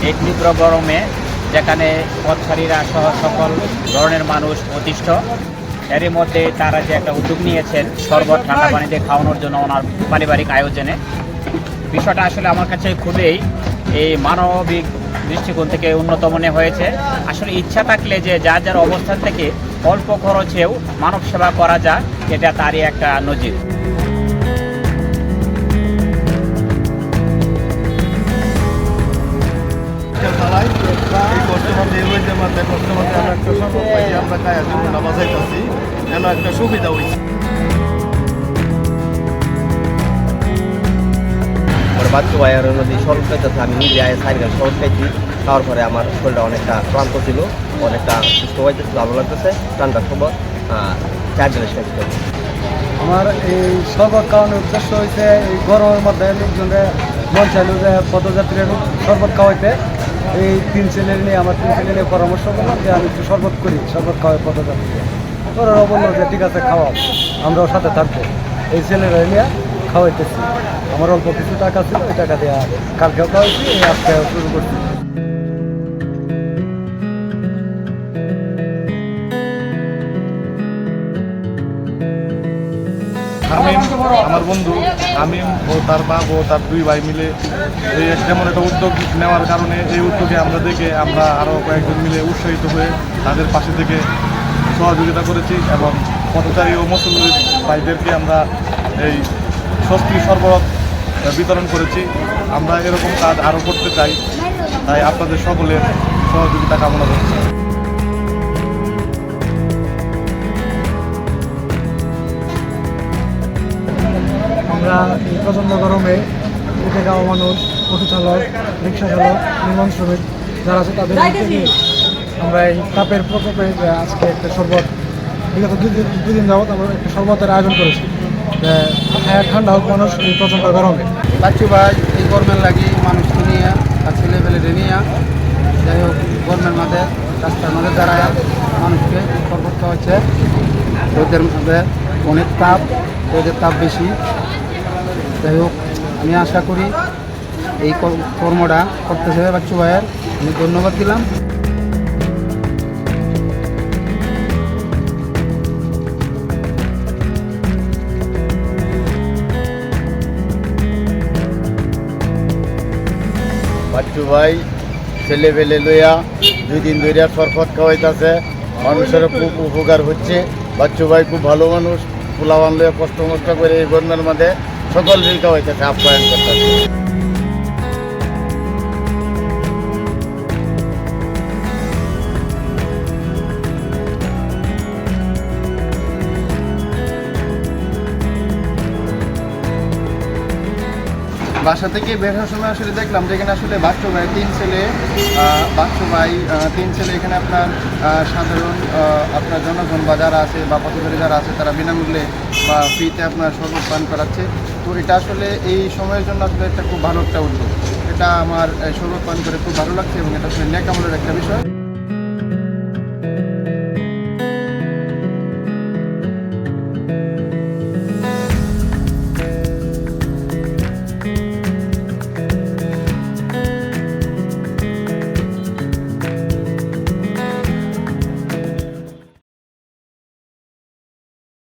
এই তীব্র গরমে যেখানে পথচারীরা সহ সকল ধরনের মানুষ অতিষ্ঠ, এরই মধ্যে তারা যে একটা উদ্যোগ নিয়েছেন শরবত ঠান্ডা পানিতে খাওয়ানোর জন্য ওনার পারিবারিক আয়োজনে, বিষয়টা আসলে আমার কাছে খুবই এই মানবিক দৃষ্টিকোণ থেকে উন্নত মনে হয়েছে। আসলে ইচ্ছা থাকলে যে যার যার অবস্থান থেকে অল্প খরচেও মানব সেবা করা যায়, এটা তারই একটা নজির। একটা সুবিধা হয়েছে। বাচ্চু ভাইয়ের নদী শরৎ খাইতেছে, আমি নিজে আয় সাইকেল শরৎ খাইছি। খাওয়ার পরে আমার শরীরটা অনেকটা ক্লান্ত ছিল, অনেকটা সুস্থ হইতেছে, ভালো লাগতেছে। ঠান্ডার খবর 4 জিনিস খাইতে। আমার এই শরবত খাওয়ানোর উদ্দেশ্য হয়েছে এই গরমের মধ্যে লোকজনের মন চাইল যে পদযাত্রীর শরবত খাওয়াইতে। এই 3 ছেলে নিয়ে আমার 3 ছেলে নিয়ে পরামর্শ করলাম যে আমি একটু শরবত করি, শরবত খাওয়াই পদযাত্রীকে। ওরাও বললো যে ঠিক আছে খাওয়াও, আমরাও সাথে থাকবো। এই ছেলেরা নিয়ে খাওয়াইতেছি। আমার অল্প কিছু টাকা ছিল, ওই টাকা দিয়ে কালকেও খাওয়াইছি, আজকে শুরু করছি। আমার বন্ধু আমিম ও তার মা ও তার 2 ভাই মিলে এই যেমন একটা উদ্যোগ নেওয়ার কারণে এই উদ্যোগে আমরা আরও কয়েকজন মিলে উৎসাহিত হয়ে তাদের পাশে থেকে সহযোগিতা করেছি এবং পথচারী ও মুসল্লি ভাইদেরকে আমরা এই স্বস্তি শরবত বিতরণ করেছি। আমরা এরকম কাজ আরও করতে চাই, তাই আপনাদের সকলের সহযোগিতা কামনা করছি। আমরা এই প্রচণ্ড গরমে খেটে খাওয়া মানুষ, অটো চালক, রিক্সা চালক, নির্মাণ শ্রমিক যারা আছে তাদের থেকে আমরা এই তাপের প্রকোপে আজকে একটা শরবত, বিগত দুদিন যাবৎ আমরা একটা শরবতের আয়োজন করেছি। ঠান্ডা হোক মানুষ এই প্রচণ্ড গরমে। বাচ্চু ভাই এই গরমের লাগি মানুষকে নিয়ে আর ছেলে পেলে নিয়ে যাই হোক গরমের মাঝে রাস্তার মাঝে দাঁড়ায় মানুষকে শরবত খাওয়াচ্ছে। রোদের মধ্যে অনেক তাপ, রোদের তাপ বেশি। যাই হোক আমি আশা করি এই কর্মটা করতেছে বাচ্চু ভাইয়ের, আমি ধন্যবাদ দিলাম। বাচ্চু ভাই ছেলে পেলে লইয়া 2 দিন ধরে শরবত খাওয়াইতেছে, মানুষের খুব উপকার হচ্ছে। বাচ্চু ভাই খুব ভালো মানুষ, পোলাবান লইয়া কষ্ট মষ্ট করে এই গরমের মধ্যে সকল ঋণ খাওয়াইতেছে, আপ্যায়ন করতেছে। বাসা থেকে বের হওয়ার সময় আসলে দেখলাম যে এখানে আসলে বাচ্চু ভাই 3 ছেলে এখানে আপনার সাধারণ আপনার জনগণ বা যারা আছে বা পথচারী যারা আছে তারা বিনামূল্যে বা ফ্রিতে আপনার শরবত পান করাচ্ছে। তো এটা আসলে এই সময়ের জন্য আসলে একটা খুব ভালো একটা উদ্যোগ। এটা আমার শরবত পান করে খুব ভালো লাগছে এবং এটা আসলে নেক আমলের একটা বিষয়।